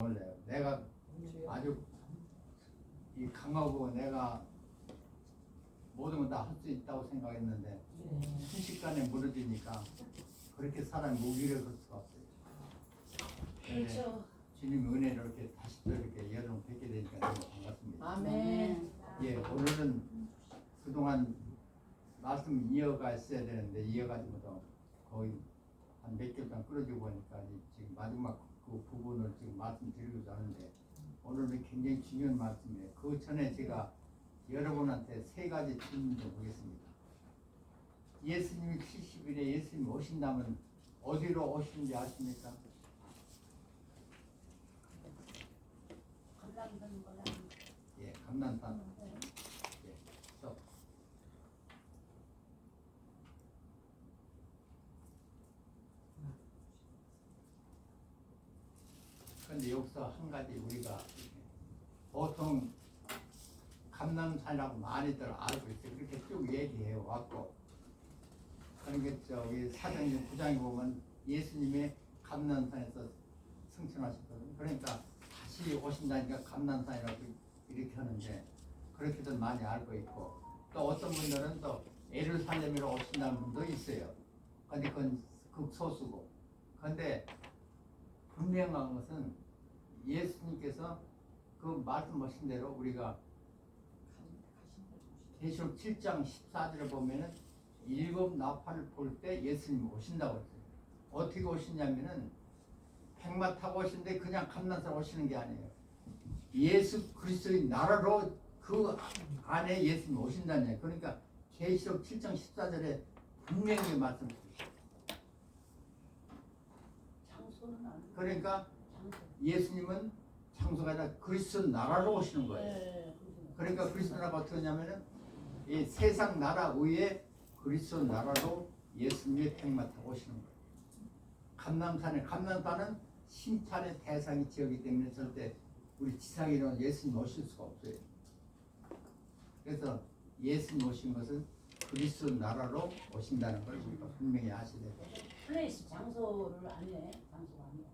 원래 내가 아주 이 강하고 내가 모든 걸 다 할 수 있다고 생각했는데 순식간에 무너지니까 그렇게 사람이 무기력할 수가 없어요. 그렇죠. 주님 은혜를 이렇게 다시 또 이렇게 여러분 뵙게 되니까 너무 반갑습니다. 아멘. 예, 오늘은 그동안 말씀 이어갔어야 되는데 이어가지 못하고 거의 한 몇 개월 동안 끌어주고 보니까 지금 마지막 그 부분을 지금 말씀드리고자 하는데 오늘은 굉장히 중요한 말씀이에요. 그 전에 제가 여러분한테 세 가지 질문 좀 보겠습니다. 예수님이 70일에 예수님 오신다면 어디로 오시는지 아십니까? 예, 감난산. 예, 또. 그런데 여기서 한 가지 우리가 보통 감남산이라고 많이들 알고 있어요. 그렇게 쭉 얘기해 왔고, 그러니까 저기 사도행전 9장에 보면 예수님의 감남산에서 승천하셨거든요. 그러니까 다시 오신다니까 감남산이라고 이렇게 하는데 그렇게도 많이 알고 있고, 또 어떤 분들은 또 예루살렘으로 오신다는 분도 있어요. 근데 그건 극소수고. 근데 분명한 것은 예수님께서 그 말씀하신 대로 우리가 계시록 7장 14절에 보면은 일곱 나팔을 볼 때 예수님 오신다고 했어요. 어떻게 오시냐면은 백마 타고 오시는데 그냥 감난산 오시는 게 아니에요. 예수 그리스도의 나라로 그 안에 예수님 오신다는 얘기예요. 그러니까 계시록 7장 14절에 분명히 말씀드렸어요. 그러니까 예수님은 장소가 아니라 그리스도 나라로 오시는 거예요. 그러니까 그리스도 나라가 어떻게 하냐면은 이 세상 나라 위에 그리스도 나라로 예수님의 백마 타고 오시는 거예요. 감남산은 심판의 대상이 지었기 때문에 절대 우리 지상에는 예수님 오실 수가 없어요. 그래서 예수님 오신 것은 그리스도 나라로 오신다는 걸 우리가 분명히 아셔야 돼요. 플레이스 장소를 아니네. 장소가 아니야.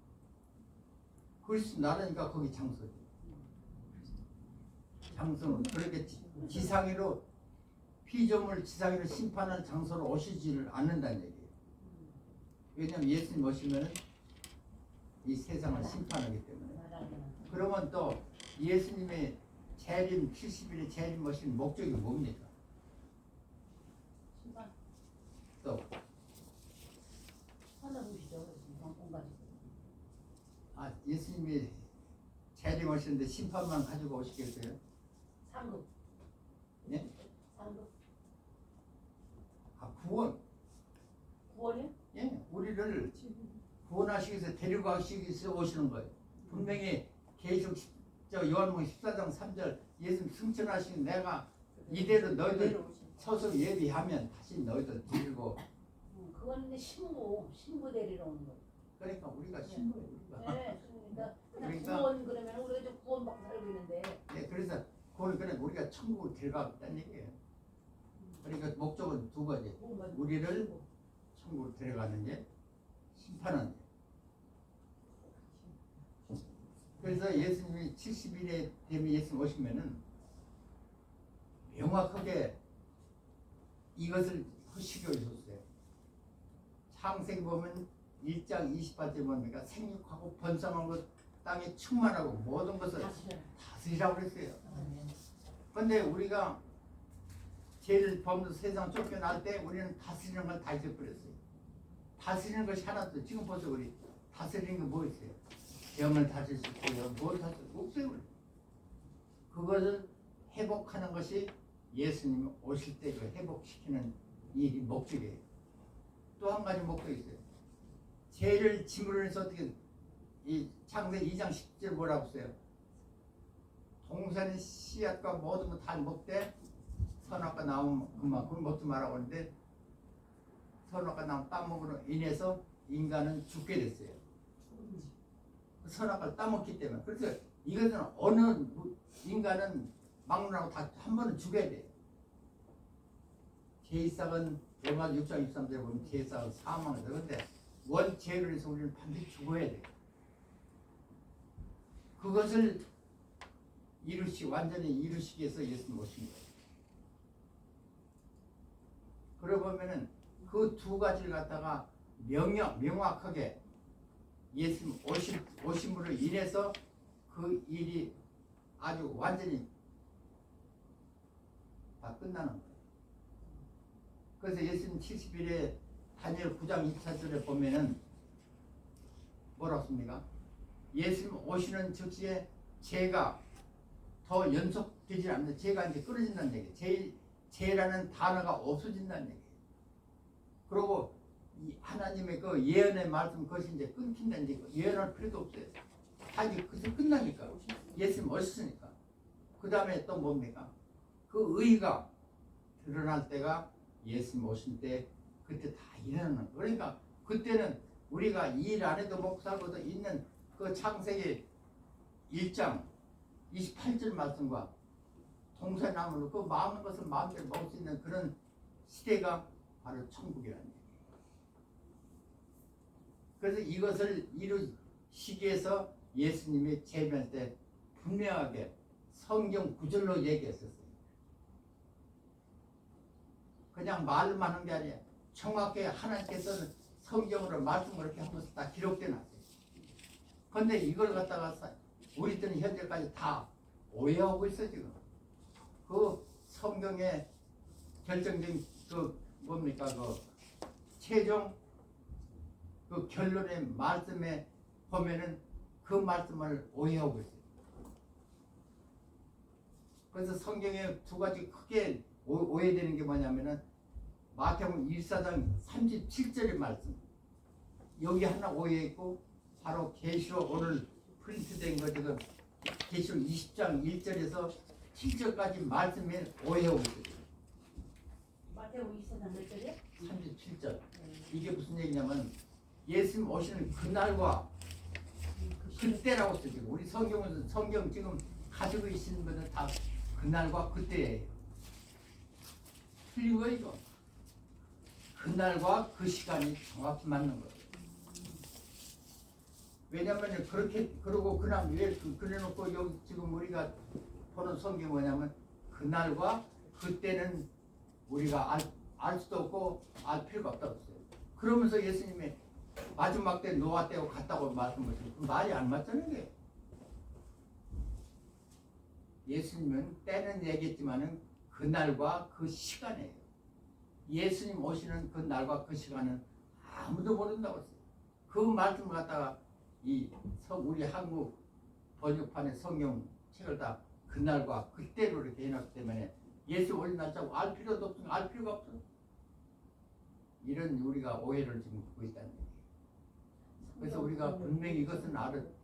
그리스도 나라니까 거기 장소지. 장소는 그렇게 지상으로 피조물 지상으로 심판하는 장소로 오시지를 않는다는 얘기예요. 왜냐하면 예수님 오시면 이 세상을 심판하기 때문에. 그러면 또 예수님의 재림 70일의 재림 오신 목적이 뭡니까? 또 예수님이 재림 오시는데 심판만 가지고 오시겠어요? 상급. 예? 상급. 구원. 구원이요? 예, 우리를 구원하시기 위해서 데리고 가시기 위해서 오시는 거예요. 분명히 계시록 요한복음 14장 3절 예수님 승천하신 내가 이대로 너희들 서서 예비하면 다시 너희들 데리고. 그건 신부 데리러 오는 거예요. 그러니까 우리가 신부예요. 우리가. 네, 그러니까 구원 그러면 우리가 좀 구원받고 살고 있는데. 네, 그래서 그거는 그냥 우리가 천국을 데려가겠다는 얘기예요. 그러니까 목적은 두 가지. 우리를 천국을 데려가는 게 심판하는 게. 그래서 예수님이 70일에 되면 예수님 오시면은 명확하게 이것을 하시고 있었어요. 창세기 보면 1장 28절에 보니까 생육하고 번성하고 땅에 충만하고 모든 것을 다스리라고 그랬어요. 그런데 우리가 죄를 범해서 세상 쫓겨날 때 우리는 다스리는 걸 다 잊어버렸어요. 다스리는 것이 하나도 지금 보세요. 우리 다스리는 게 뭐 있어요? 영을 다스릴 수 있고요. 뭘 다스릴 수 없어요. 그것을 회복하는 것이 예수님이 오실 때 그 회복시키는 이 목적이에요. 또 한 가지 목적이 있어요. 죄를 짐으로 해서 어떻게 이 창세기 2장 10절 뭐라고 써요? 동산의 씨앗과 모든 거 다 먹되 선악과 나무 그건 먹지 말라고 하는데 선악과 나무 따먹으로 인해서 인간은 죽게 됐어요. 선악과를 따먹기 때문에. 그래서 이것은 어느 인간은 막론하고 다 한 번은 죽어야 돼요. 죄의삭은 로마 6장 23절에 보면 죄의삭은 사망을 하는데 원 죄를 해서 우리는 반드시 죽어야 돼요. 그것을 완전히 이루시기 위해서 예수님 오신 거예요. 그러고 보면은 그 두 가지를 갖다가 명확하게 예수님 오심으로 인해서 그 일이 아주 완전히 다 끝나는 거예요. 그래서 예수님 70일에 다니엘 9장 2차절에 보면은 뭐라고 씁니까? 예수님 오시는 즉시에 죄가 더 연속되지 않는, 죄가 이제 끊어진다는 얘기예요. 죄라는 단어가 없어진다는 얘기예요. 그리고 이 하나님의 그 예언의 말씀 그것이 이제 끊긴다는 얘기예요. 예언할 필요도 없어요. 다 이제 그것이 끝나니까. 예수님 오셨으니까. 그 다음에 또 뭡니까? 그 의가 드러날 때가 예수님 오신 때 그때 다 일어나는 거예요. 그러니까 그때는 우리가 일 안 해도 먹고 살고도 있는 그 창세기 1장 28절 말씀과 동서남으로 그 많은 것을 마음대로 먹을 수 있는 그런 시대가 바로 천국이라는 얘기예요. 그래서 이것을 이루시기 위해서 예수님이 재림할 때 분명하게 성경 구절로 얘기했었어요. 그냥 말만 한 게 아니에요. 정확히 하나님께서는 성경으로 말씀을 이렇게 하면서 다 기록돼 놨어요. 그런데 이걸 갖다가 우리들은 현재까지 다 오해하고 있어 지금. 그 성경의 결정적인 그 뭡니까 그 최종 그 결론의 말씀에 보면은 그 말씀을 오해하고 있어요. 그래서 성경에 두 가지 크게 오해되는 게 뭐냐면은 마태복음 1사장 37절의 말씀 여기 하나 오해했고 바로 계시록 오늘 프린트된 거 지금 계시록 20장 1절에서 7절까지 말씀에 오해하고 있어요. 마태복음 24장 몇 절이야? 37절. 이게 무슨 얘기냐면 예수님 오시는 그날과 그때라고 써요. 우리 성경은 성경 지금 가지고 계시는 분들 다 그날과 그때예요. 틀린 거 이거. 그날과 그 시간이 정확히 맞는 거예요. 왜냐하면 그렇게 그러고 그날 왜 그래놓고 여기 지금 우리가 보는 성경이 뭐냐면 그날과 그때는 우리가 알 수도 없고 알 필요가 없다고 했어요. 그러면서 예수님이 마지막 때 노아 때하고 같다고 말씀하셨어요. 그 말이 안 맞잖아요. 이게. 예수님은 때는 얘기했지만은 그날과 그 시간이에요. 예수님 오시는 그 날과 그 시간은 아무도 모른다고 했어요. 그 말씀을 갖다가 우리 한국 번역판의 성경 책을 다 그날과 그때로 이렇게 해놨기 때문에 예수 오신 날짜고 알 필요도 없으니까 알 필요가 없어. 이런 우리가 오해를 지금 하고 있다는 얘기예요. 그래서 우리가 분명히 이것은 알아야 돼.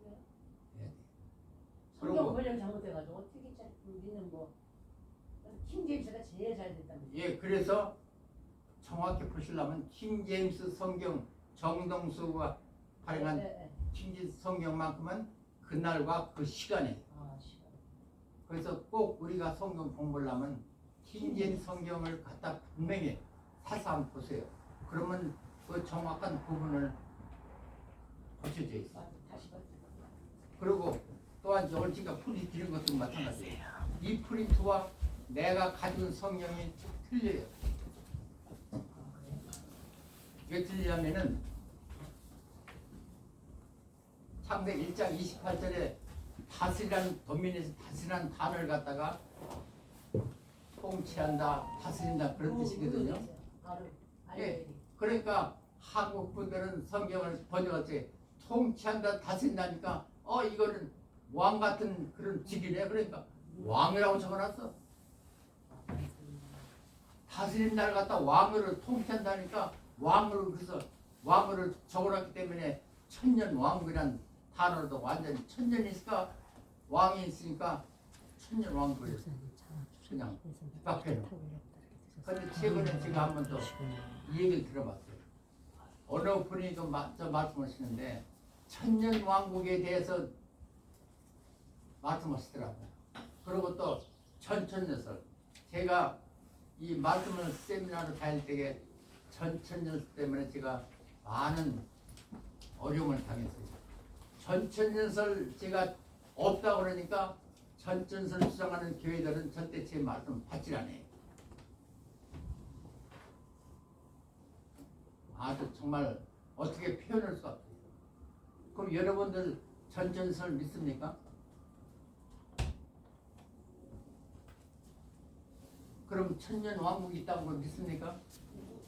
성경 번역 잘못해가지고 어떻게 우리는 뭐 킹제임스가 제일 잘 됐다는 거예요. 예, 그래서 정확히 보시려면 킹제임스 성경 정동수가 발행한 킹제임스 성경만큼은 그날과 그 시간에. 시간. 그래서 꼭 우리가 성경 공부를 하면 킹제임스 성경을 갖다 분명히 사서 한번 보세요. 그러면 그 정확한 부분을 고쳐져 있어요. 다시 봐. 그리고 또한 오늘 제가 프린트 드린 것도 마찬가지예요. 이 프린트와 내가 가진 성경이 틀려요. 왜 틀리냐면은 창세기 1장 28절에 다스리라는 도민에서 다스리라는 단어를 갖다가 통치한다, 다스린다 그런 뜻이거든요. 예, 그러니까 한국 분들은 성경을 번역할 때 통치한다, 다스린다니까 이거는 왕 같은 그런 직이네. 그러니까 왕이라고 적어놨어. 다스린 날 갖다 왕으로 통치한다니까 왕으로 그래서 왕으로 적어놨기 때문에 천년 왕국이란 단어도 완전히 천년이 있을까 왕이 있으니까 천년 왕국을 그냥 뒷박해요. 그런데 최근에 제가 한 번 더 이 얘기를 들어봤어요. 어느 분이 저 말씀하시는데 천년 왕국에 대해서 말씀하시더라고요. 그리고 또 전천년설. 제가 이 말씀을 세미나를 다닐 때에 전천년설 때문에 제가 많은 어려움을 당했어요. 전천년설 제가 없다 그러니까 전천선을 주장하는 교회들은 절대 제 말씀 받질 않아요. 아주 정말 어떻게 표현할 수가 없어요. 그럼 여러분들 전천선을 믿습니까? 그럼 천년 왕국이 있다고 걸 믿습니까?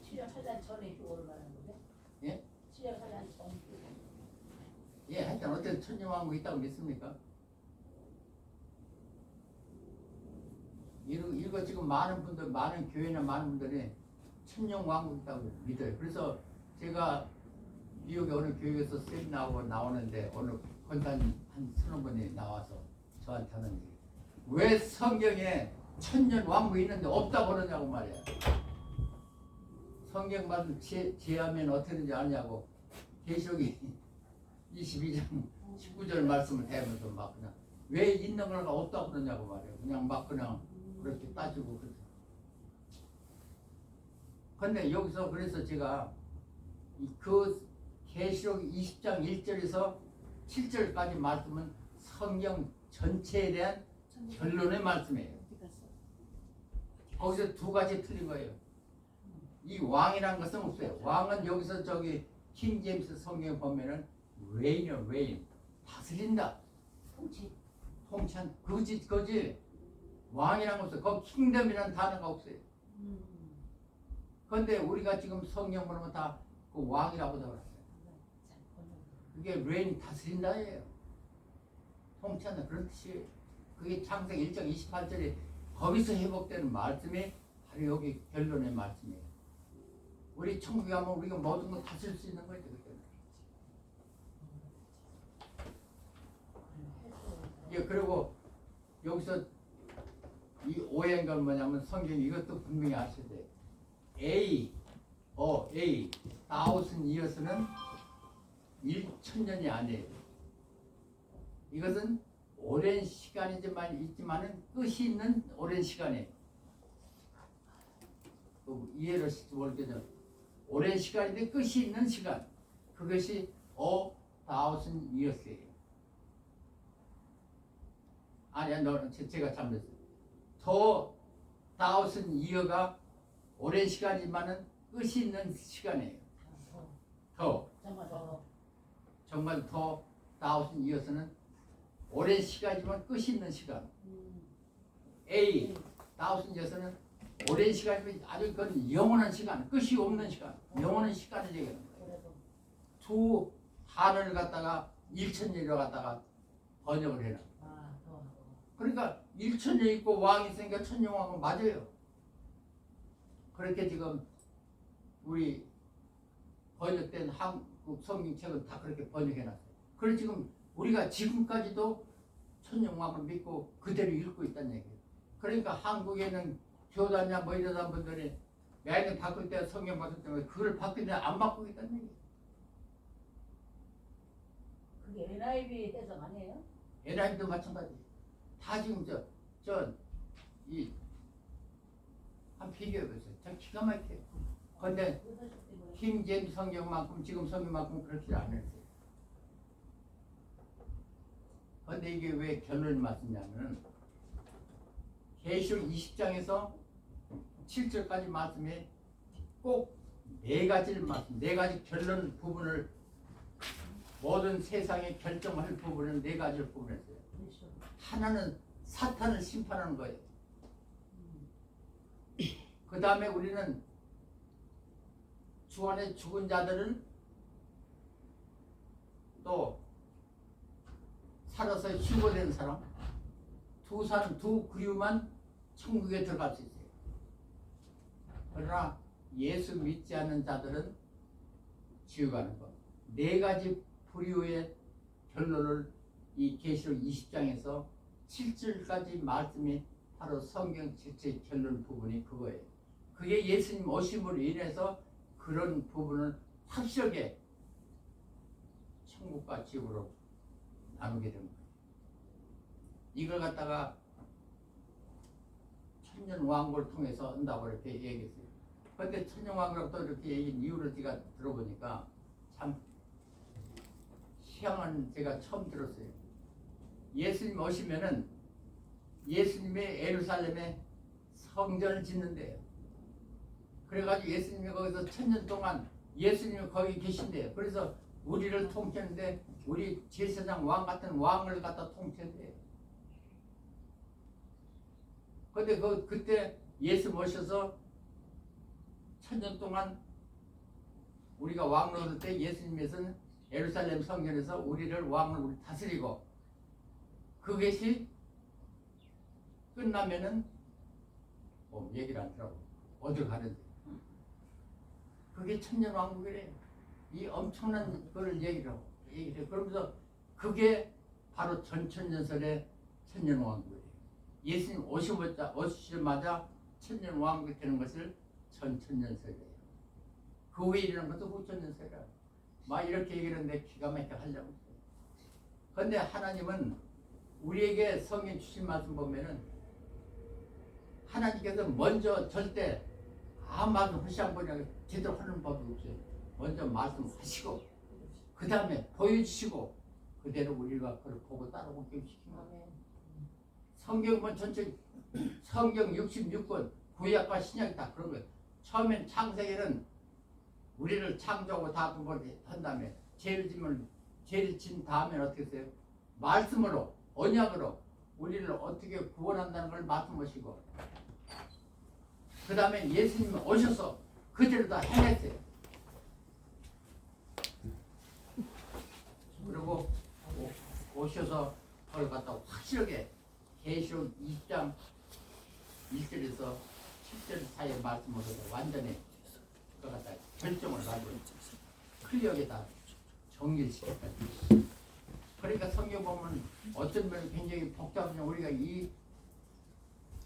7년 8년 전에 그거를 말하는 건데? 예? 7년 8년 전. 예, 하여튼 어쨌든 천년 왕국이 있다고 믿습니까? 이거 지금 많은 분들, 많은 교회나 많은 분들이 천년 왕국이 있다고 믿어요. 그래서 제가 뉴욕에 어느 교육에서 세미나하고 나오는데 어느 권단 한 서너 분이 나와서 저한테 하는 얘기. 왜 성경에 천년 왕국이 있는데 없다고 그러냐고 말이야. 성경 말씀 제하면 어떻게 되는지 아냐고. 계시록이 22장 19절 말씀을 대면서 막 그냥 왜 있는 걸가 없다고 그러냐고 말이야. 그냥 막 그냥 그렇게 따지고 그래서. 근데 여기서 그래서 제가 그 계시록 20장 1절에서 7절까지 말씀은 성경 전체에 대한 결론의 말씀이에요. 거기서 두 가지 틀린 거예요. 이 왕이란 것은 없어요. 왕은 여기서 저기 킹 제임스 성경에 보면은 reign, 다스린다. 통치한 거지. 왕이란 거 없어요. 거기 킹덤이라는 단어가 없어요. 그런데 우리가 지금 성경 보면 다 그 왕이라고 적었어요. 그게 reign, 다스린다예요. 통치한다 그런 뜻이에요. 그게 창세기 1장 28절에 거기서 회복되는 말씀이 바로 여기 결론의 말씀이에요. 우리 천국에 가면 우리가 모든 걸 다스릴 수 있는 거죠. 예, 그리고 여기서 이 오해한 건 뭐냐면 성경 이것도 분명히 아셔야 돼요. A, thousand years는 1,000년이 아니에요. 이것은 오랜 시간이지만은 끝이 있는 오랜 시간이에요. 이해를 모르겠죠. 오랜 시간인데 끝이 있는 시간. 그것이 1,000 years예요. 아니야, 제가 잘못했어요. 더 1,000 year가 오랜 시간이지만은 끝이 있는 시간이에요. 정말 더 1,000 years는 오랜 시간이지만 끝이 있는 시간. A, 1,000 years는 오랜 시간이면 아주 그건 영원한 시간, 끝이 없는 시간, 영원한 시간을 얘기하는 거예요. 두 한을 갖다가 1,000년이라고 갖다가 번역을 해놔. 그러니까 1,000년 있고 왕이 있으니까 천년왕은 맞아요. 그렇게 지금 우리 번역된 한국 성경책은 다 그렇게 번역해놨어요. 그래서 지금 우리가 지금까지도 천년왕을 믿고 그대로 읽고 있다는 얘기예요. 그러니까 한국에는 교단이나 뭐 이러다 분들이 매년 바꿀 때 성경 바꿀 때 그걸 바뀌는데 안 바꾸고 있다는 얘기예요. 그게 NIV 해석 아니에요? NIV도 마찬가지. 다 지금 한 비교해보세요. 참 기가 막혀요. 그런데 킹 제임스 성경만큼 지금 성경만큼 그렇지 않았어요. 그런데 이게 왜 결론이 맞느냐면 계시록 20장에서 7절까지 말씀에 꼭 네 가지 결론 부분을 모든 세상에 결정할 부분은 네 가지를 부분했어요. 하나는 사탄을 심판하는 거예요. 그 다음에 우리는 주 안에 죽은 자들은 또 살아서 휴거된 사람 두 그리움만 천국에 들어갈 수 있어요. 그러나 예수 믿지 않는 자들은 지옥 가는 것. 네 가지 부류의 결론을 이 계시록 20장에서 7절까지 말씀이 바로 성경 전체 결론 부분이 그거예요. 그게 예수님 오심으로 인해서 그런 부분을 확실하게 천국과 지옥으로 나누게 된 거예요. 이걸 갖다가 천년왕국을 통해서 한다고 이렇게 얘기했어요. 그런데 천년왕국을 또 이렇게 얘기한 이유를 제가 들어보니까 참 희한한 제가 처음 들었어요. 예수님 오시면은 예수님이 예루살렘에 성전을 짓는데요. 그래가지고 예수님이 거기서 1000년 동안 예수님이 거기 계신대요. 그래서 우리를 통치하는데 우리 제사장 왕 같은 왕을 갖다 통치한대요. 근데 그때 예수 모셔서 1000년 동안 우리가 왕 노릇 때 예수님께서는 예루살렘 성전에서 우리를 왕을 우리 다스리고 그것이 끝나면은 얘기를 안 하더라고. 어딜 가는데. 그게 천년왕국이래요. 이 엄청난 걸 얘기를 하고. 그러면서 그게 바로 전천년설의 천년왕국이에요. 예수님 오시자마자 천년왕국이 되는 것을 전천년설이에요. 그 후에 일어난 것도 후천년설이라. 막 이렇게 얘기하는데 기가 막히게 하려고 했어요. 그런데 하나님은 우리에게 성경 주신 말씀 보면은 하나님께서 먼저 절대 아무 말씀 하시 안 보냐고 제대로 하는 법이 없어요. 먼저 말씀하시고 그 다음에 보여주시고 그대로 우리가 그걸 보고 따라오게 시킨 거예요. 성경은 전체 성경 66권 구약과 신약이 다 그런 거예요. 처음엔 창세기는 우리를 창조하고 다 그걸 한 다음에 죄를 진 다음에 어떻게 했어요? 말씀으로 언약으로 우리를 어떻게 구원한다는 걸 말씀하시고 그 다음에 예수님이 오셔서 그대로 다 해냈어요. 그리고 오셔서 그걸 갖다 확실하게 계시록 20장 1절에서 10절 사이의 말씀으로 완전히 그걸 갖다 결정을 가지고 클리어하게 다 정리시켰다. 그러니까 성경 보면 어떤 면은 굉장히 복잡한 우리가 이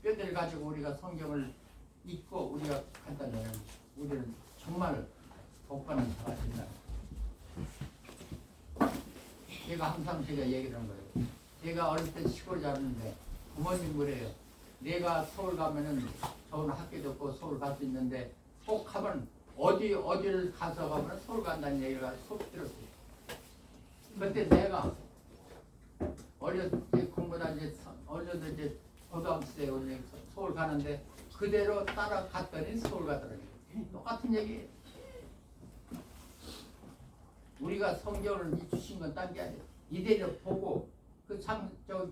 뼈대를 가지고 우리가 성경을 읽고 우리가 간다면 우리는 정말 복받는 자가 된다. 제가 항상 얘기를 하는 거예요. 제가 어릴 때 시골에 자랐는데 부모님 그래요. 내가 서울 가면은 좋은 학교도 없고 서울 갈 수 있는데 꼭 하면 어디를 가서 가면 서울 간다는 얘기가 속 들었어요. 그때 내가 어렸을 때 공부다 어렸을 때 고등학교 때 서울 가는데 그대로 따라갔더니 서울 가더라고요. 똑같은 얘기예요. 우리가 성경을 주신 건 딴 게 아니에요. 이대로 보고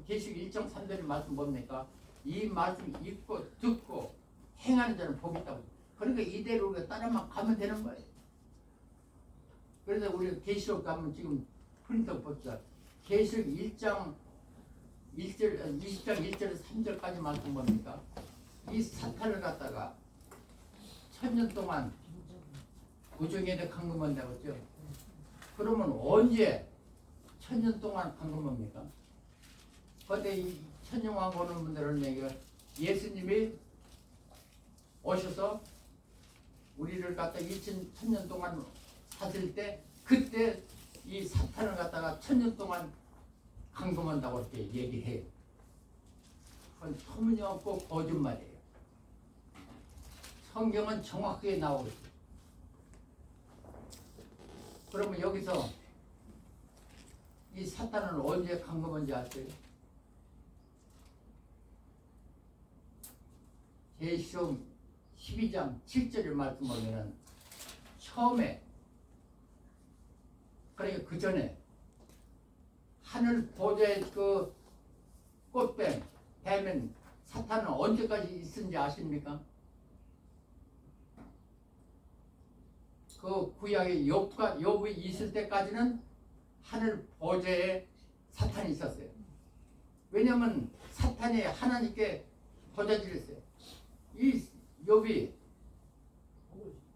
계시록 1장 3절의 말씀 뭡니까? 이 말씀 읽고 듣고 행하는 자는 복이 있다고. 그러니까 이대로 우리가 따라만 가면 되는 거예요. 그래서 우리가 계시록 가면 지금 프린터 봅시다. 계시록 1장 1절, 20장 1절에서 3절까지 말씀 뭡니까? 이 사탄을 갖다가 1000년 동안 우정에다 강금한다고 했죠. 그러면 언제 1000년 동안 강금합니까? 그런데 이 천년왕 오는 분들은 얘기가 예수님이 오셔서 우리를 갖다 2000년 동안 사실 때 그때 이 사탄을 갖다가 1000년 동안 강금한다고 이렇게 얘기해요. 그건 터무니없고 거짓말이에요. 성경은 정확하게 나오고 있어요. 그러면 여기서 이 사탄은 언제 강금한지 아세요? 계시록 12장 7절의 말씀 보면은 처음에 그러니까 그 전에 하늘 보좌의 그 꽃뱀 뱀은 사탄은 언제까지 있는지 아십니까? 그 구약의 욥이 있을 때까지는 하늘 보좌에 사탄이 있었어요. 왜냐하면 사탄이 하나님께 보좌질했어요. 이 욥이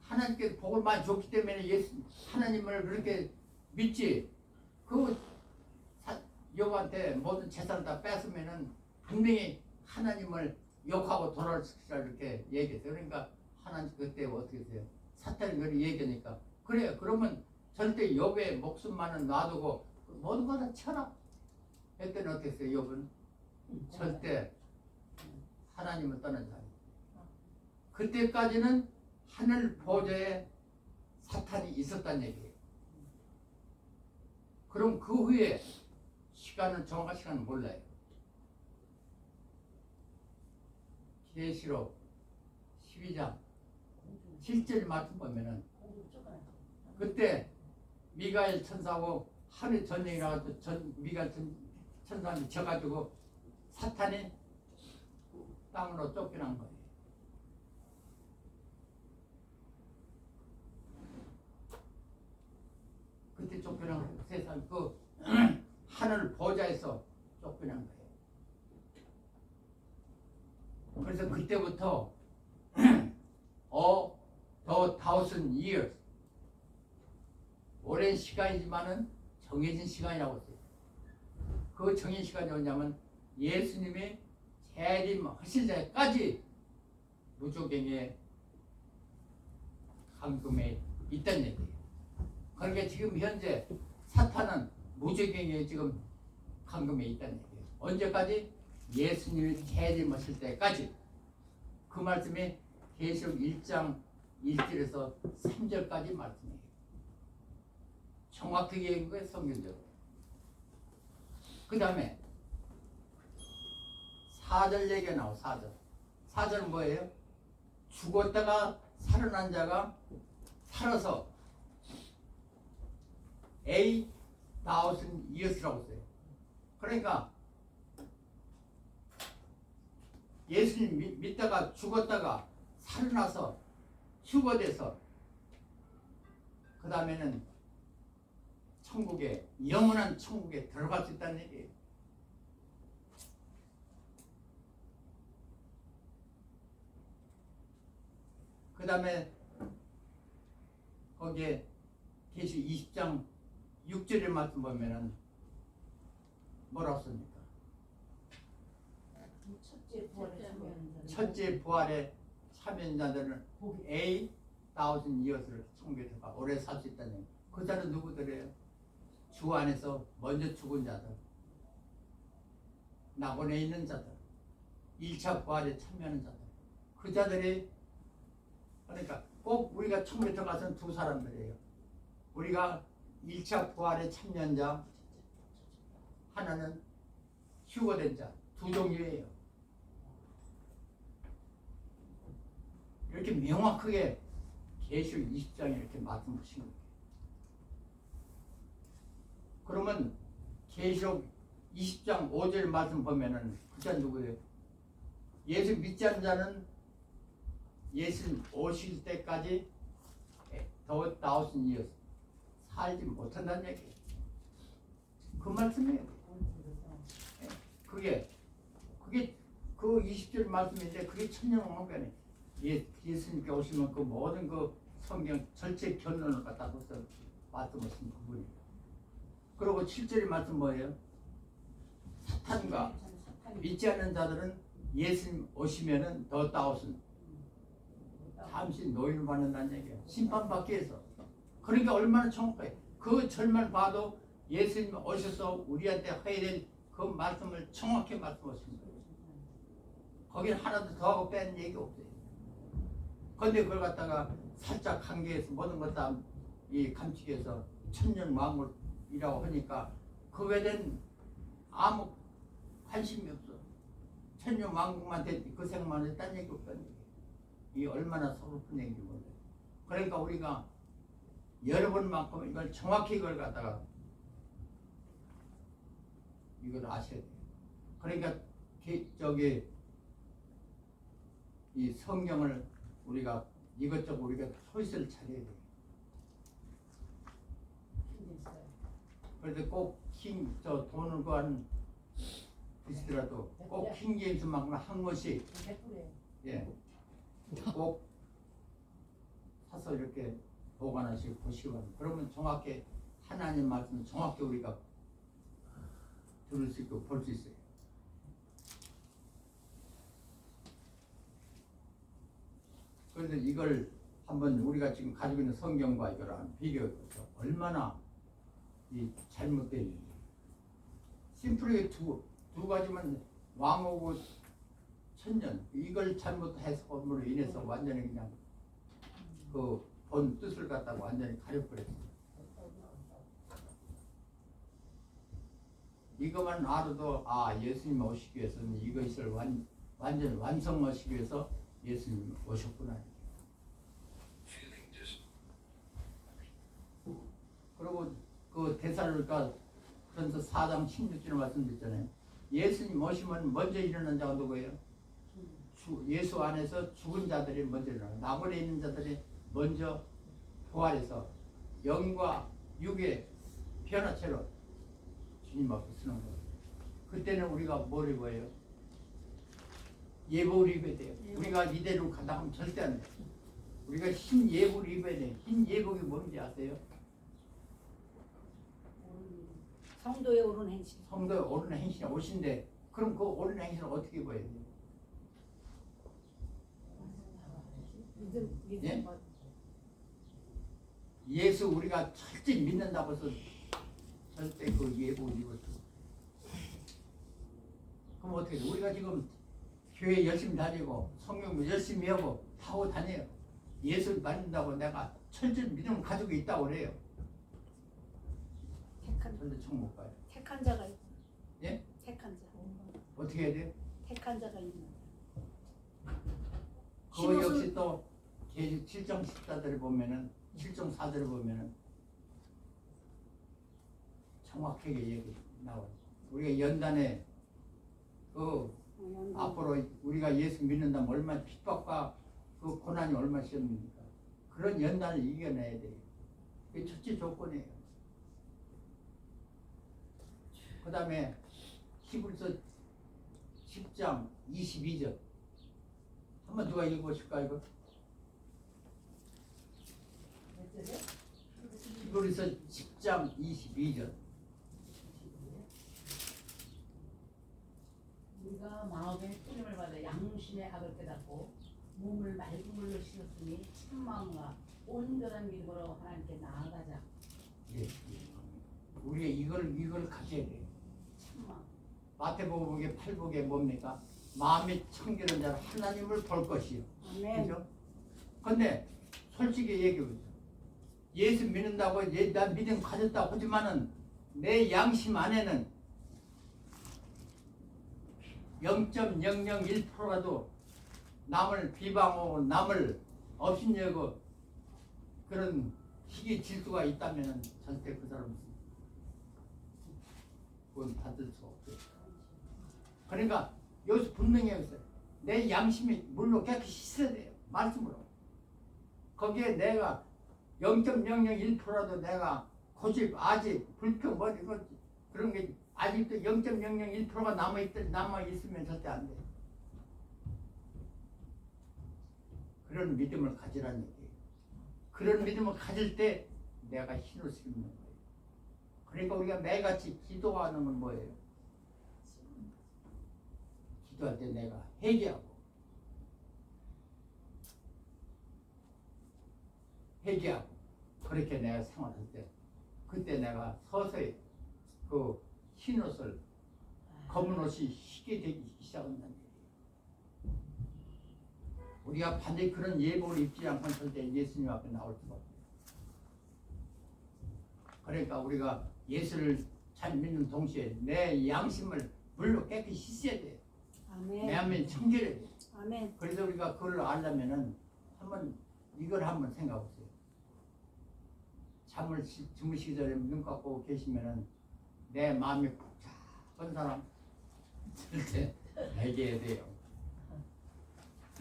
하나님께 복을 많이 줬기 때문에 하나님을 그렇게 믿지. 그 욥한테 모든 재산을 다 뺏으면은 분명히 하나님을 욕하고 돌아올 것이라 이렇게 얘기했어요. 그러니까 하나님 그때 어떻게 했어요? 사탄이 그렇게 얘기하니까 그래요. 그러면 절대 욥의 목숨만은 놔두고 모든 걸 다 쳐라. 그때는 어떻게 했어요? 욥은 절대 하나님을 떠난 자예요. 그때까지는 하늘 보좌에 사탄이 있었다는 얘기예요. 그럼 그 후에 정확한 시간은 몰라요. 계시록 12장 7절 말씀 보면은 그때 미가엘 천사하고 하늘 전쟁이 나가서 미가엘 천사한테 져가지고 사탄이 땅으로 쫓겨난 거예요. 그때 쫓겨난 세상 그 하늘 보좌에서 쫓겨난 거예요. 그래서 그때부터 the 1,000 years 오랜 시간이지만은 정해진 시간이라고 했어요. 그 정해진 시간이 뭐냐면 예수님이 재림하실 때까지 무조갱의 감금에 있다는 얘기예요. 그러니까 지금 현재 사탄은 무조갱에 지금 감금에 있다는 얘기예요. 언제까지? 예수님이 재림하실 때까지. 그 말씀이 계시록 1장 1절에서 3절까지 말씀이에요. 정확하게 얘기한 거예요, 성경적으로. 그 다음에 4절 얘기가 나와. 4절은 뭐예요? 죽었다가 살아난 자가 살아서 A 1,000 years라고 써요. 그러니까 예수님 믿다가 죽었다가 살아나서 휴거돼서 그 다음에는 천국에 영원한 천국에 들어갈 수 있다는 얘기예요. 그 다음에 거기에 계시 20장 6절의 말씀 보면은 뭐라고 씁니까? 첫째 부활에 참여자들은 A 1,000 years를 천국에 들어가 오래 살 수 있다는 얘기예요. 그 자는 누구들이에요? 주 안에서 먼저 죽은 자들, 낙원에 있는 자들, 1차 부활에 참여하는 자들, 그 자들이 그러니까 꼭 우리가 천국에 들어가서는 두 사람들이에요. 우리가 1차 부활에 참여한 자, 하나는 휴거된 자, 두 종류예요. 이렇게 명확하게 계시록 20장에 이렇게 말씀하신 거예요. 그러면 계시록 20장 5절 말씀 보면은 그 자 누구예요? 예수 믿지 않는 자는 예수 오실 때까지 더 1,000 years 살지 못한다는 얘기예요. 그 말씀이에요. 그게 그 20절 말씀인데 그게 천년왕국이네. 예수님께 오시면 그 모든 그 성경 전체 결론을 갖다 써서 말씀하신 그분이에요. 그리고 7절의 말씀 뭐예요? 사탄과 믿지 않는 자들은 예수님 오시면은 더 1,000 잠시 노임을 받는다는 얘기예요. 심판받기 위해서. 그러니까 얼마나 정확해. 그 절만 봐도 예수님 오셔서 우리한테 해야 될 그 말씀을 정확히 말씀하신 거예요. 거기는 하나도 더하고 뺀 얘기 없어요. 그런데 그걸 갖다가 살짝 한계해서 모든 것 다 이 감추기 위해서 천년왕국이라고 하니까 그거에 대한 아무 관심이 없어. 천년왕국만 됐지 그 생각만 해도 딴 얘기 없다는 얘기예요. 이 얼마나 서글픈 얘기인지 몰라요. 그러니까 우리가 여러분만큼 이걸 정확히 이걸 갖다가 이걸 아셔야 돼요. 그러니까 이 성경을 우리가 이것저것 우리가 초이스를 차려야 돼요. 그래서 꼭 돈을 구하는 비슷하더라도 꼭 킹제임스만큼 한 것이 꼭 사서 이렇게 보관하시고 보시기 바랍니다. 그러면 정확히 하나님 말씀을 정확히 우리가 들을 수 있고 볼 수 있어요. 그런데 이걸 한번 우리가 지금 가지고 있는 성경과 이걸 한번 비교해서 얼마나 이 잘못된 일이에요. 심플하게 두 가지만 왕오고 천년 이걸 잘못 해석함으로 인해서 완전히 그냥 그 본 뜻을 갖다가 완전히 가려버렸어요. 이것만 알아도 예수님 오시기 위해서는 이것을 완전 완성하시기 위해서 예수님 오셨구나. 그리고 그 데살로니가 그런서 4장 16절에 말씀드렸잖아요. 예수님 오시면 먼저 일어난 자가 누구예요? 예수 안에서 죽은 자들이 먼저 일어나. 나무에 있는 자들이 먼저 부활해서 영과 육의 변화체로 주님 앞에 서는 거예요. 그때는 우리가 뭘 입어요? 예복을 입어야 돼요. 우리가 이대로 가다 하면 절대 안 돼요. 우리가 흰 예복을 입어야 돼요. 흰 예복이 뭔지 아세요? 성도의 옳은 행실. 성도의 옳은 행실이 옷인데, 그럼 그 옳은 행실을 어떻게 입어야 돼요? 믿음 예? 것. 예수 우리가 철저히 믿는다고 해서 절대 그 예복을 입어도. 그럼 어떻게 돼? 우리가 지금 교회 열심히 다니고 성경 열심히 하고 하고 다녀요. 예수를 믿는다고 내가 철저히 믿음을 가지고 있다고 그래요. 절대 총 못 가요. 택한 자가 있다. 예? 택한 자. 어떻게 해야 돼요? 택한 자가 있는. 그거 역시 또 계시 7장 14절을 보면은 7장 4절을 보면은 정확하게 얘기 나와요. 우리가 연단에 앞으로 우리가 예수 믿는다면 얼마나 핍박과 그 고난이 얼마나 시험입니까? 그런 연단을 이겨내야 돼요. 그게 첫째 조건이에요. 그 다음에 히브리서 10장 22절 한번 누가 읽어보실까 이거? 히브리서 10장 22절. 우리가 마음의 뿌림을 받아 양심의 악을 깨닫고 몸을 맑은 물로 씻었으니 천망과 온전한 믿음으로 하나님께 나아가자. 예. 우리가 이걸 가져야 돼요. 천망. 마태복음의 8복에 뭡니까? 마음이 청결한 자는 하나님을 볼 것이요. 아멘. 그죠? 근데 솔직히 얘기해보세요. 예수 믿는다고 나 믿음 가졌다고 하지만은 내 양심 안에는 0.001%라도 남을 비방하고 남을 업신여고 그런 희귀 질투가 있다면 절대 그 사람은 그건 받을 수 없어요. 그러니까 여기서 분명히 했어요. 내 양심이 물로 깨끗이 씻어야 돼요. 말씀으로. 거기에 내가 0.001%라도 내가 고집, 아직, 불평, 뭐 이거 그런 게 아직도 0.001%가 남아있으면 절대 안 돼. 그런 믿음을 가지라는 얘기예요. 그런 믿음을 가질 때 내가 힘을 쓰는 거예요. 그러니까 우리가 매일같이 기도하는 건 뭐예요? 기도할 때 내가 회개하고 그렇게 내가 생활할 때 그때 내가 서서히 그 흰 옷을 검은 옷이 희게 되기 시작한다는 얘기예요. 우리가 반드시 그런 예복을 입지 않고는 절대 예수님 앞에 나올 수가 없어요. 그러니까 우리가 예수를 잘 믿는 동시에 내 양심을 물로 깨끗이 씻어야 돼요. 아멘. 내 안면 청결해야 돼요. 아멘. 그래서 우리가 그걸 알려면은 이걸 한번 생각해 보세요. 잠을 주무시기 전에 눈 감고 계시면은 내 마음이 복잡한 사람 절대 회개해야 돼요.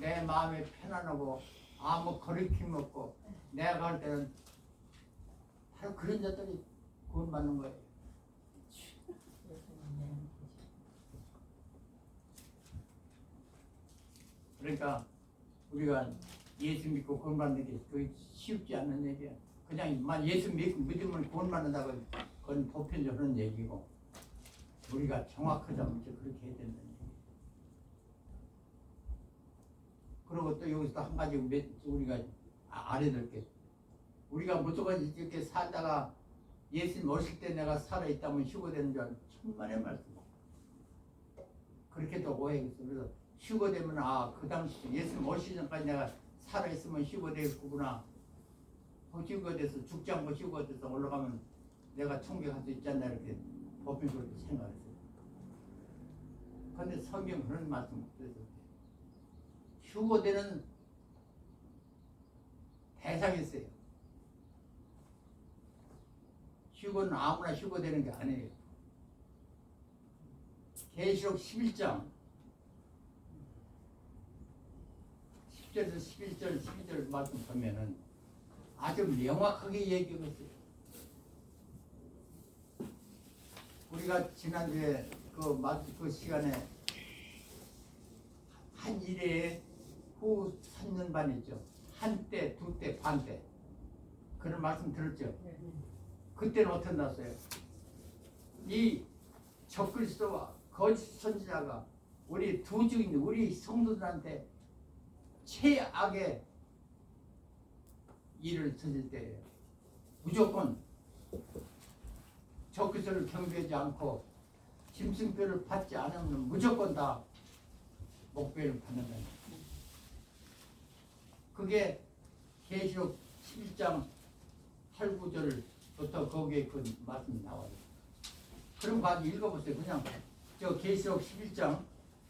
내 마음이 편안하고 아무 거리낌 없고 내가 갈 때는 바로 그런 자들이 구원받는 거예요. 그러니까 우리가 예수 믿고 구원받는 게 그게 쉽지 않은 얘기야. 그냥 예수 믿으면 구원받는다고 그건 보편적으로 하는 얘기고 우리가 정확하자면 그렇게 해야 된다는 얘기예요. 그리고 또 여기서 한 가지 우리가 알아야 될 게 우리가 무조건 이렇게 살다가 예수님 오실 때 내가 살아있다면 휴거되는 줄 천만의 말씀. 그렇게도 오해했어. 그래서 휴거되면 그 당시 예수님 오시기 전까지 내가 살아있으면 휴거되겠구나. 휴거돼서 죽지 않고 휴거돼서 올라가면 내가 천국에 갈 수 있지 않나 이렇게 보편적으로 생각했어요. 그런데 성경 그런 말씀 없어요. 휴고되는 대상이 있어요. 휴고는 아무나 휴고되는 게 아니에요. 계시록 11장 10절에서 11절 12절 말씀 보면은 아주 명확하게 얘기하고 있어요. 우리가 지난주에 그 시간에 한 일에 후 3년 반 있죠. 한때, 두때, 반때. 그런 말씀 들었죠. 그때는 어떻게 났어요? 이 적그리스도와 거짓 선지자가 우리 두 주인 우리 성도들한테 최악의 일을 저질 때예요. 무조건 적그리스도를 경배하지 않고 짐승표를 받지 않으면 무조건 다 목배를 받는다. 그게 계시록 11장 8, 9절부터 거기에 그 말씀이 나와요. 그럼 가서 읽어보세요. 그냥 저 계시록 11장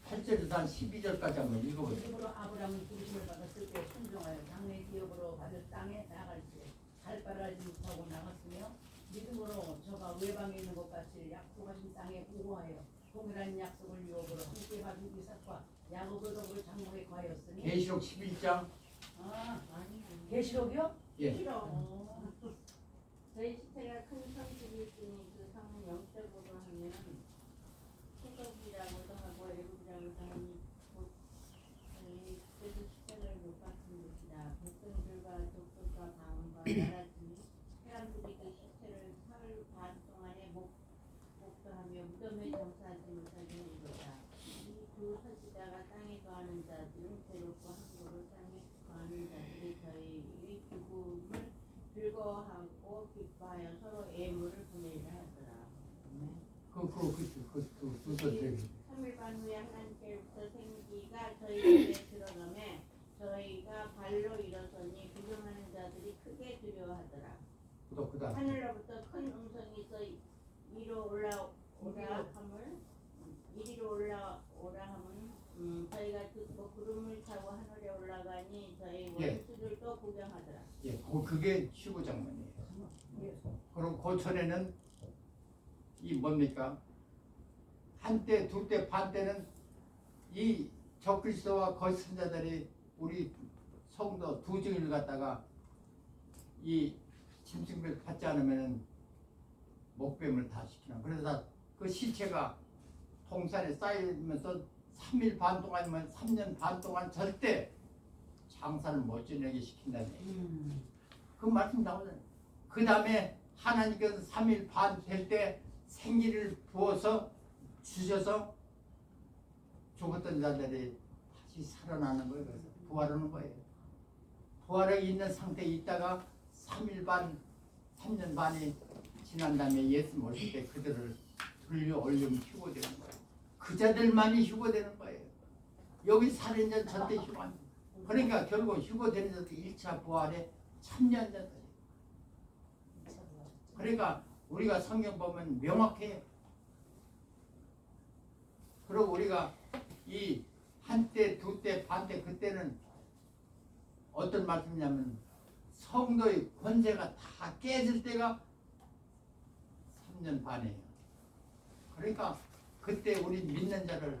8절에서 한 12절까지 한번 읽어보세요. 믿음으로 아브라함은 부르심을 받았을 때 순종하여 장래 기업으로 받을 땅에 나갈 때 살바라지 못하고 나갔으며 믿음으로 저가 외방에 있는 것 같이 약속하신 땅에 우호하여 동일한 약속을 유업으로 함께 받은 이삭과 야곱을 더불어 장막에 거하였으니 계시록 11장 계시록이요? 예. 저희 시체가 큰 성질이 있으니 그 성은 영적으로 하면 태국이라고도 하고 애국이라고도 하니 곧 그래서 시체를 못 받은 것이다. 백성들과 족속과 방언과 나라들이 사람들이 그 시체를 사흘 반 동안에 목도하며 무덤에 정사하지 못하게 한 거다. 이 두 선지자가 땅에 거하는 자들은 괴롭고 함부로 땅에 거하는 자들이 저희의 죽음을 즐거워하고 기뻐하여 서로 애물을 보내리라 하더라. 그 3일 반 후에 하나님께로부터 생기가 저희 집에 들어가매 저희가 발로 일어서니 구경하는 자들이 크게 두려워하더라. 그다음 하늘로부터 큰 음성이 있어 이리로 올라오라 함은 저희가 듣고 구름을 타고 하늘에 올라가니 저희 원수들도 구경하더라. 예, 그게 휴고 장면이에요. 그리고 고천에는 이 뭡니까? 한때, 두때, 반때는 이 적그리스도와 거짓 선자들이 우리 성도 두 증인을 갖다가 이 짐승별 받지 않으면은 목뱀을 다 시키나. 그래서 그 시체가 동산에 쌓이면서 3일 반 동안이면 3년 반 동안 절대 장사를 못 지내게 시킨다는 얘기예요. 그 말씀 나오잖아요. 그 다음에 하나님께서 3일 반 될 때 생기를 부어서 주셔서 죽었던 자들이 다시 살아나는 거예요. 그래서 부활하는 거예요. 부활에 있는 상태에 있다가 3일 반, 3년 반이 지난 다음에 예수 모실 때 그들을 들려 올리면 휴고되는 거예요. 그 자들만이 휴고되는 거예요. 여기 살인자는 절대 휴고 안 돼요. 그러니까 결국 휴고되는 자들 1차 부활에 참여한 자들. 그러니까 우리가 성경 보면 명확해요. 그리고 우리가 이 한때, 두때, 반때 그때는 어떤 말씀이냐면 성도의 권세가 다 깨질 때가 3년 반이에요. 그러니까 그때 우리 믿는 자를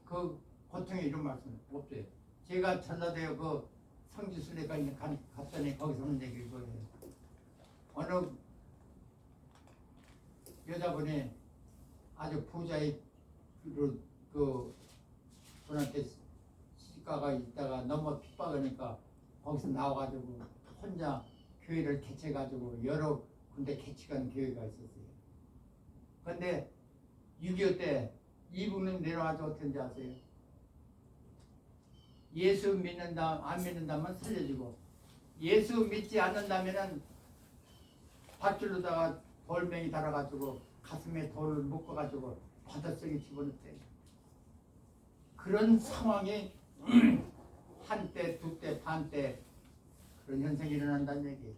그 고통에 이런 말씀 없어요. 제가 전라도에 그 성지순례가 갔더니 거기서 하는 얘기를 거예요. 어느 여자분이 아주 부자의 그 분한테 시집가가 있다가 너무 핍박하니까 거기서 나와가지고 혼자 교회를 개최해가지고 여러 군데 개척한 교회가 있었어요. 그런데 6.25 때 이분은 내려와서 어떻게 아세요? 예수 믿는다 안 믿는다면 살려주고 예수 믿지 않는다면은 밧줄로다가 돌멩이 달아가지고 가슴에 돌을 묶어가지고 바닷속에 집어넣대요. 그런 상황이 한때, 두때, 반때 그런 현상이 일어난다는 얘기예요.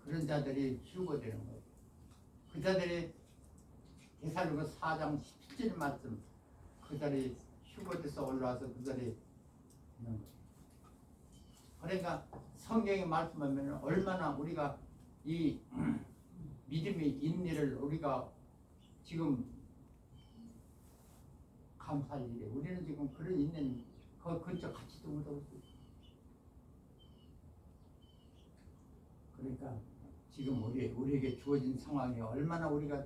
그런 자들이 휴고되는 거예요. 그 자들이 데살로니가 4장 17절 말씀 그 자리 휴거돼서 올라와서 그 자리 있는 거예요. 그러니까 성경에 말씀하면 얼마나 우리가 이 믿음이 있니를 우리가 지금 감사할 일이에요. 우리는 지금 그런 있는 그 근처 같이도 못하고 있어요. 그러니까 지금 우리에게 주어진 상황이 얼마나 우리가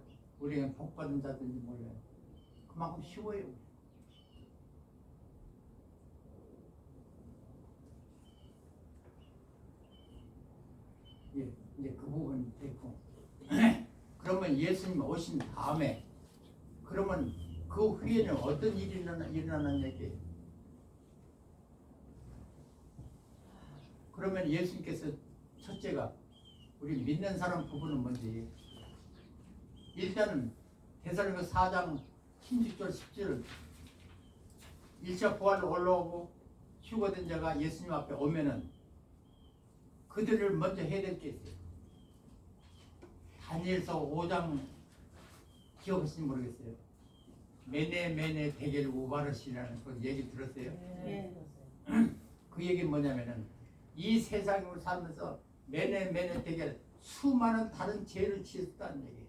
복받은 자든지 몰라요. 그만큼 쉬워요. 예, 이제 그 부분 됐고 그러면 예수님 오신 다음에 그러면 그 후에는 어떤 일이 일어나는 얘기예요. 그러면 예수님께서 첫째가 우리 믿는 사람 부분은 뭔지 일단은 데살로니가 4장 16절 10절 1차 부활로 올라오고 휴거된 자가 예수님 앞에 오면은 그들을 먼저 해야 될 게 있어요. 다니엘서 5장 기억하시는지 모르겠어요. 메네 데겔 우바르시라는 그 얘기 들었어요? 네. 그 얘기는 뭐냐면은 이 세상을 살면서 메네 데겔 수많은 다른 죄를 지었다는 얘기예요.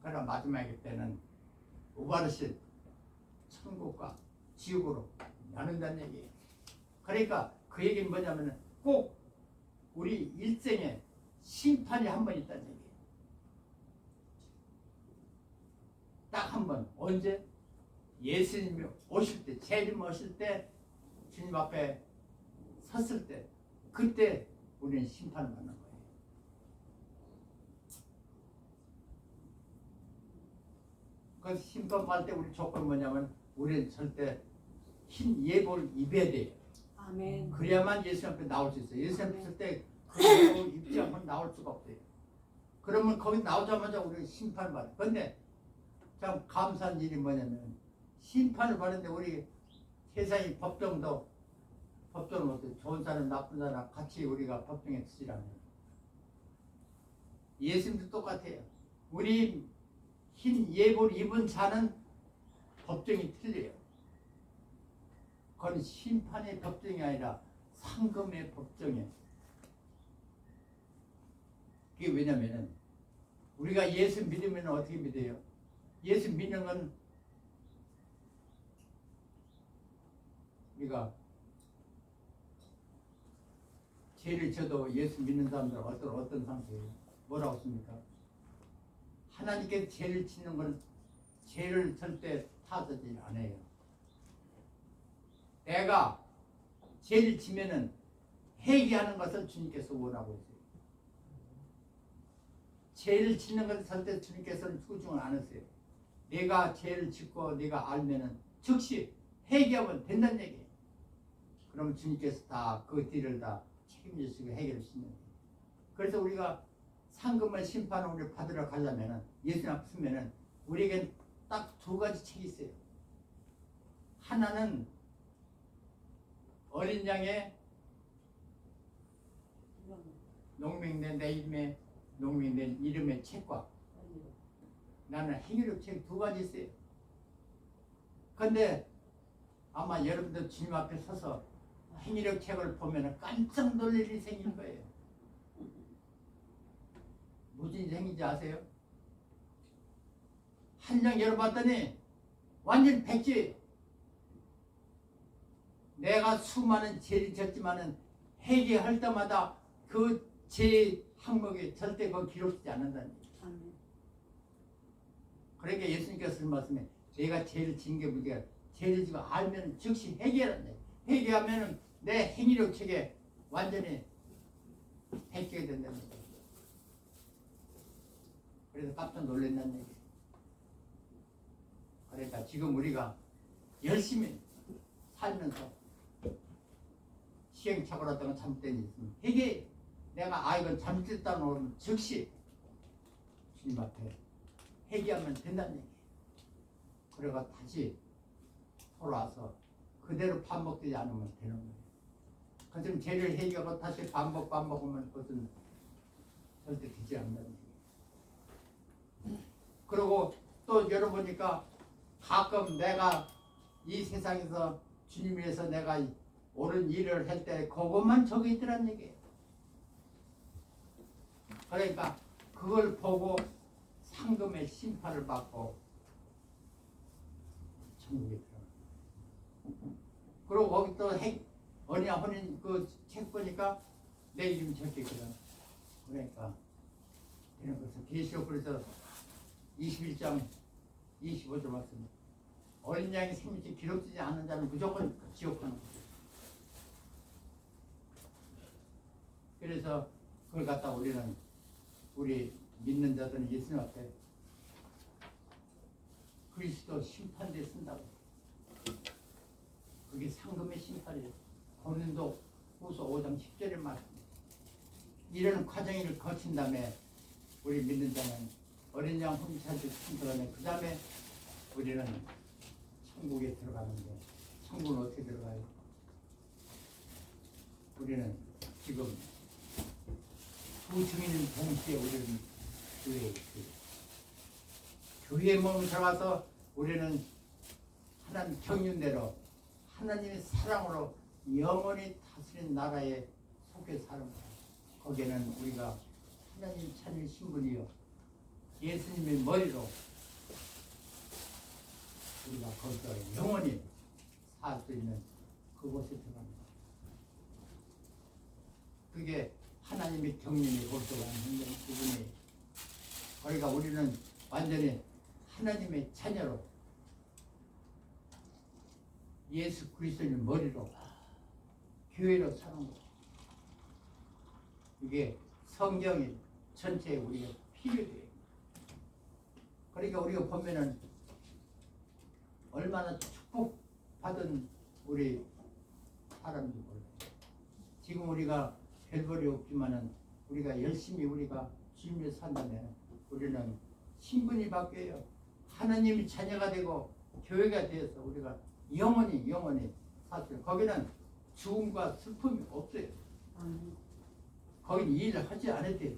그러나 마지막에 때는 우바르신 천국과 지옥으로 나눈다는 얘기예요. 그러니까 그 얘기는 뭐냐면은 꼭 우리 일생에 심판이 한 번 있다는 얘기예요. 딱 한 번. 언제? 예수님이 오실 때, 재림 오실 때, 주님 앞에 섰을 때, 그때 우리는 심판을 받는 거예요. 그 심판받을 때 우리 조건이 뭐냐면 우리는 절대 흰 예복을 입어야 돼요. 아멘. 그래야만 예수 앞에 나올 수 있어요. 예수 앞에 있을 때 그 예복을 입지 않고 나올 수가 없어요. 그러면 거기 나오자마자 우리가 심판을 받아요. 그런데 참 감사한 일이 뭐냐면 심판을 받는데 우리 세상의 법정은 어때? 좋은 사람 나쁜 사람 같이 우리가 법정에 쓰지라면 예수님도 똑같아요. 우리 흰 예복을 입은 자는 법정이 틀려요. 그건 심판의 법정이 아니라 상금의 법정이에요. 그게 왜냐면은 우리가 예수 믿으면 어떻게 믿어요? 예수 믿는 건 우리가 죄를 져도 예수 믿는 사람들 어떤 상태예요? 뭐라고 씁니까? 하나님께 죄를 짓는 건 죄를 절대 탓하지 않아요. 내가 죄를 지면은 회개하는 것을 주님께서 원하고 있어요. 죄를 짓는 것을 절대 주님께서는 추궁을 안 하세요. 내가 죄를 짓고 내가 알면은 즉시 회개하면 된다는 얘기예요. 그럼 주님께서 다 그 뒤를 다 책임지시고 해결하시는 거예요. 그래서 우리가 상금을 심판을 우리 받으러 가려면은 예수님 앞에 서면은 우리에겐 딱 두 가지 책이 있어요. 하나는 어린 양의 농명된 내 이름에 농명된 이름의 책과 나는 행위력 책 두 가지 있어요. 그런데 아마 여러분들 주님 앞에 서서 행위력 책을 보면 깜짝 놀랄 일이 생길 거예요. 무슨 일이 생긴지 아세요? 한 장 열어봤더니 완전 백지. 내가 수많은 죄를 졌지만은 회개할 때마다 그 죄 항목에 절대 그 기록되지 않는다는 얘기예요. 그러니까 예수님께서 하신 말씀에 내가 죄를 지은 게 문제가 죄를 지고 알면 즉시 회개하는 얘기예요. 회개하면 내 행위력 책에 완전히 벗기게 된다는 얘기예요. 그래서 깜짝 놀란다는 얘기예요. 그러니까 지금 우리가 열심히 살면서 시행착오라든가 잘못된 일이 있으면 회개 내가 이건 잘못했다는 오면 즉시 주님 앞에 회개하면 된다는 얘기예요. 그래가 다시 돌아와서 그대로 반복되지 않으면 되는 거예요. 그처럼 죄를 회개하고 다시 반복하면 그것은 절대 되지 않는다는 얘기예요. 그리고 또 열어보니까 가끔 내가 이 세상에서 주님 위해서 내가 옳은 일을 할 때 그것만 적혀 있더란 얘기예요. 그러니까 그걸 보고 상금의 심판을 받고 천국에 들어가. 그리고 거기 또 언니야 혼인 그 책 보니까 내 이름 적혀있거든. 그러니까 이런 것을 계시록 그래서 21장 25절 말씀. 어린 양이 생명지 기록되지 않은 자는 무조건 지옥하는 거죠. 그래서 그걸 갖다 우리 믿는 자들은 예수님 앞에 그리스도 심판대에 쓴다고. 그게 상금의 심판이에요. 고린도 후서 5장 10절의 말씀. 이런 과정을 거친 다음에 우리 믿는 자는 어린 양 혼인찬식 참석하네. 그 다음에 우리는 천국에 들어가는데 천국은 어떻게 들어가요? 우리는 지금 두 증인은 동시에 우리는 교회에 있어요. 교회에 몸을 들어가서 우리는 하나님 경륜대로 하나님의 사랑으로 영원히 다스린 나라에 속해 사는 거예요. 거기에는 우리가 하나님 찬일 신분이요 예수님의 머리로 우리가 거기서 영원히 살 수 있는 그곳에 들어갑니다. 그게 하나님의 경륜이 골도한 부분이에요. 그러니까 우리는 완전히 하나님의 자녀로 예수 그리스도의 머리로 교회로 사는 거예요. 이게 성경이 전체에 우리가 필요해요. 그러니까 우리가 보면은 얼마나 축복받은 우리 사람인지 몰라요. 지금 우리가 별볼이 없지만은 우리가 열심히 우리가 주님을 산다면 우리는 신분이 바뀌어요. 하나님의 자녀가 되고 교회가 되어서 우리가 영원히 살수. 거기는 죽음과 슬픔이 없어요. 거기는 일을 하지 않아도 돼요.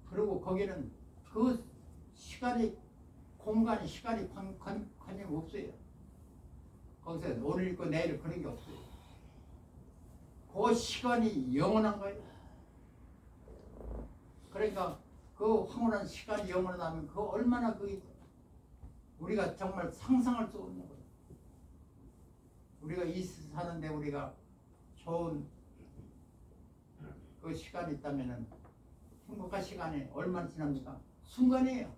그리고 거기는 그 시간이 공간이 시간이 관념이 없어요. 거기서 오늘 있고 내일 그런 게 없어요. 그 시간이 영원한 거예요. 그러니까 그 황홀한 시간이 영원하다면 그 얼마나 그 우리가 정말 상상할 수 없는 거예요. 우리가 이 사는데 우리가 좋은 그 시간이 있다면은 행복한 시간이 얼마나 지납니까? 순간이에요.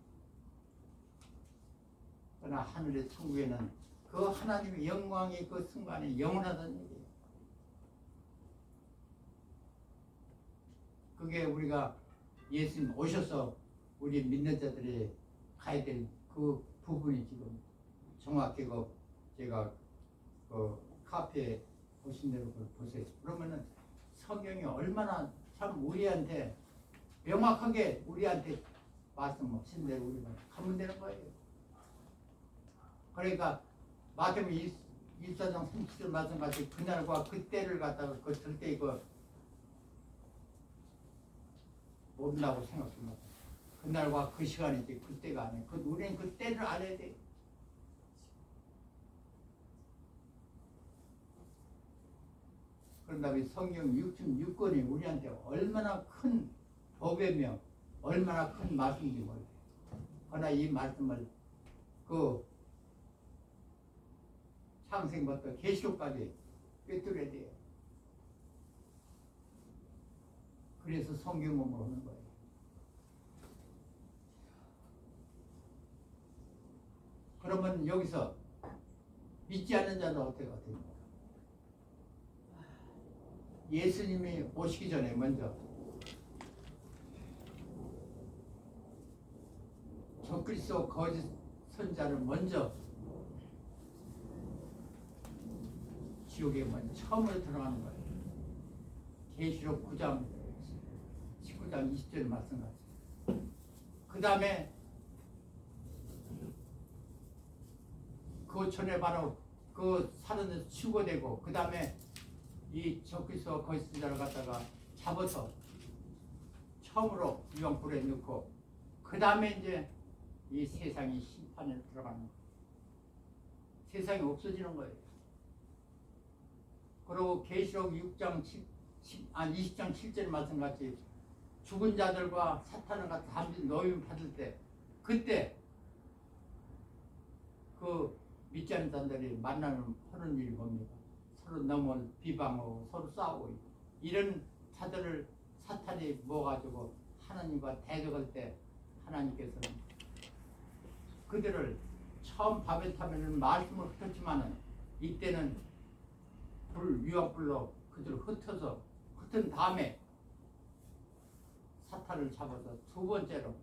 그러나 하늘의 천국에는 그 하나님의 영광의 그 순간이 영원하다는 얘기예요. 그게 우리가 예수님 오셔서 우리 믿는 자들이 가야 될 그 부분이 지금 정확히 제가 그 카페에 보신 대로 보세요. 그러면은 성경이 얼마나 참 우리한테 명확하게 우리한테 말씀하신 대로 우리가 가면 되는 거예요. 그러니까 마태복음 24장 37절 말씀같이 그날과 그때를 갖다가 그 절대 이거 모른다고 생각합니다. 그날과 그 시간이지 그때가 아니에요. 우리는 그때를 알아야 돼요. 그런 다음에 성경 66권이 우리한테 얼마나 큰 법이며 얼마나 큰 말씀인지 몰라요. 그러나 이 말씀을 그 창세기부터 계시록까지 꿰뚫어야 돼요. 그래서 성경공부를 하는 거예요. 그러면 여기서 믿지 않는 자는 어떻게 됩니까? 예수님이 오시기 전에 먼저 적그리스도 거짓 선자를 먼저 지옥에 먼저 처음으로 들어가는 거예요. 계시록 9장 19장 20절 말씀같이. 그 다음에 그 전에 바로 그 사는데서 추고되고 그 다음에 이 적그리스도 거짓 선자를 갖다가 잡아서 처음으로 유황불에 넣고 그 다음에 이제 이 세상이 심판에 들어가는 거예요. 세상이 없어지는 거예요. 그리고 계시록 6장 20장 7절 말씀같이 죽은 자들과 사탄과 담비 노임 받을 때 그때 그 믿지 않는 자들이 만나는 하는 일이 뭡니까? 서로 너무 비방하고 서로 싸우고 이런 자들을 사탄이 모아가지고 하나님과 대적할 때 하나님께서는 그들을 처음 밥에 타면은 말씀을 흩었지만은 이때는 유황불로 그들을 흩어서 흩은 다음에 사탄을 잡아서 두 번째로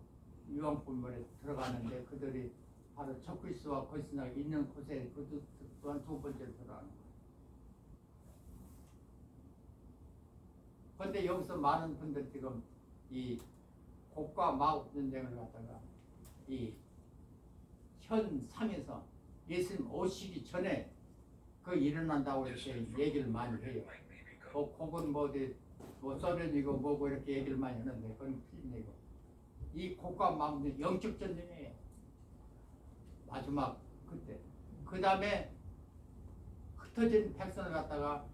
유황불물에 들어가는데 그들이 바로 적그리스도와 거짓나가 있는 곳에 그 또한 두 번째로 들어가는 거예요. 그런데 여기서 많은 분들 지금 이 곡과 마곡 전쟁을 갖다가 이 현상에서 예수님 오시기 전에 그 일어난다고 이렇게 얘기를 많이 해요. 곡은 뭐 소련이고 뭐고 이렇게 얘기를 많이 하는데 그건 틀린 얘기고 이 곡과 마곡은 영적 전쟁이에요. 마지막 그때 그 다음에 흩어진 백성을 갖다가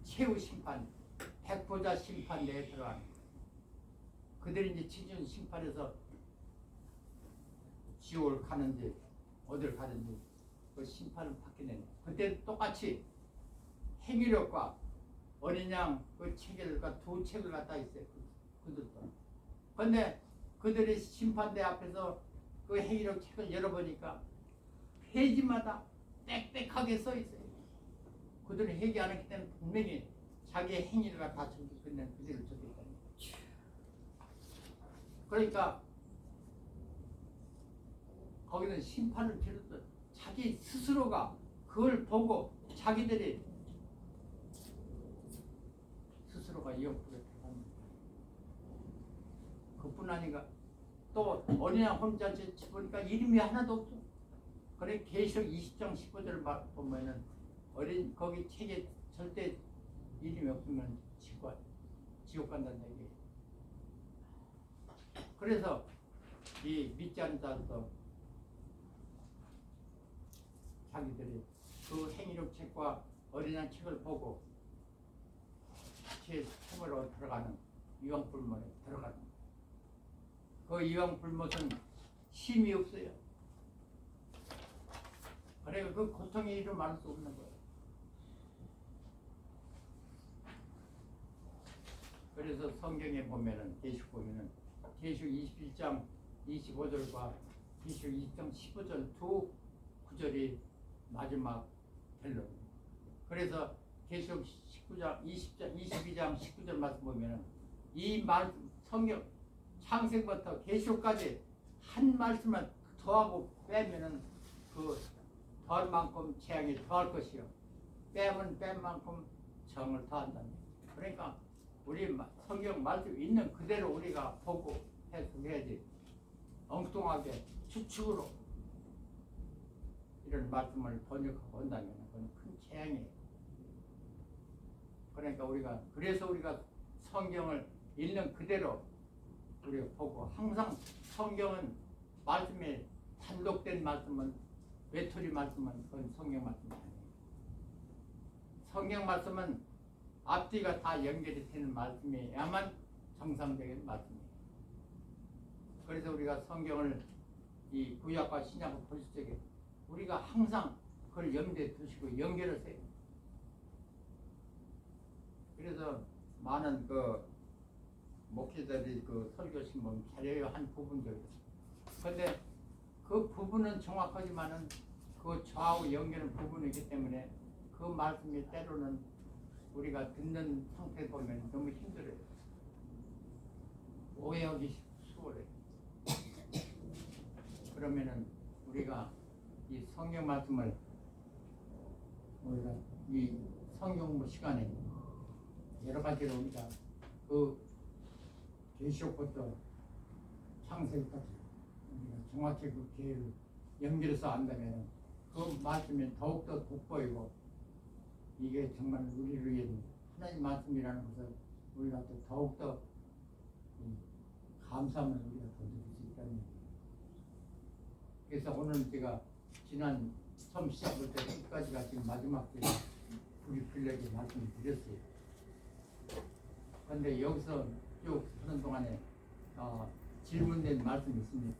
최후 심판 백보자 심판대에 들어가는 거예요. 그들이 이제 최종 심판에서 지옥을 가는지 어디를 가는지 그 심판을 받게 되는 거예요. 그때 똑같이 행위력과 어린 양 그 책과 두 책을 갖다 있어요. 그들도. 그런데 그들이 심판대 앞에서 그 행위력 책을 열어보니까 페이지마다 빽빽하게 써 있어요. 그들은 회개 안 했기 때문에 분명히 자기의 행위를 다 적고 있는 그들을 적고 있다는 거예요. 그러니까 거기는 심판을 치렀던 자기 스스로가 그걸 보고 자기들이 스스로가 이역부에 들어갑니다. 그뿐 아니가 또 어린 양 혼자 보니까 이름이 하나도 없어. 그래 계시록 20장 15절을 보면은 어린 거기 책에 절대 이름이 없으면 지옥 간다는 얘기예요. 그래서 이 믿지 않는 자도 자기들이 그 행위록 책과 어린 양 책을 보고 제 참으로 들어가는 유황불못에 들어가는 그 유황불못은 힘이 없어요. 그래서 그 고통의 일을 말할 수 없는 거예요. 그래서 성경에 보면은 계시록 보면은 계시록 21장 25절과 계시록 20장 15절 두 구절이 마지막 결론입니다. 그래서 계시록 19장 22장 19절 말씀 보면은 이 말 성경 창세부터 계시록까지 한 말씀만 더하고 빼면은 그 더할 만큼 재앙이 더할 것이요 빼면 뺀 만큼 정을 더한다. 그러니까 우리 성경 말씀 있는 그대로 우리가 보고 해석해야지 엉뚱하게 추측으로 이런 말씀을 번역하고 온다면 그건 큰 재앙이에요. 그러니까 그래서 우리가 성경을 읽는 그대로 우리가 보고 항상 성경은 말씀에 단독된 말씀은 외톨이 말씀은 그건 성경 말씀이 아니에요. 성경 말씀은 앞뒤가 다 연결이 되는 말씀이야만 정상적인 말씀이에요. 그래서 우리가 성경을 이 구약과 신약을 볼 적에 우리가 항상 그걸 염두에 두시고 연결하세요. 그래서 많은 그 목회자들이 그 설교 신문 자료에 한 부분도 있어요. 그런데 그 부분은 정확하지만은 그 좌우 연결하는 부분이기 때문에 그 말씀이 때로는 우리가 듣는 상태 보면 너무 힘들어요. 오해하기 수월해요. 그러면은 우리가 이 성경 말씀을 우리가 이 성경 시간에 여러 가지로 우리가 그 계시록부터 창세기까지 우리가 정확히 그 계를 연결해서 안다면 그 말씀이 더욱더 돋보이고 이게 정말 우리를 위해 하나님 말씀이라는 것을 우리가 또 더욱더 감사하면 우리가 더 누릴 수 있다는 얘기예요. 그래서 오늘 제가 지난 처음 시작할 때 끝까지가 지금 마지막 때 우리 빌려게 말씀을 드렸어요. 그런데 여기서 쭉 하는 동안에 질문된 말씀이 있습니까?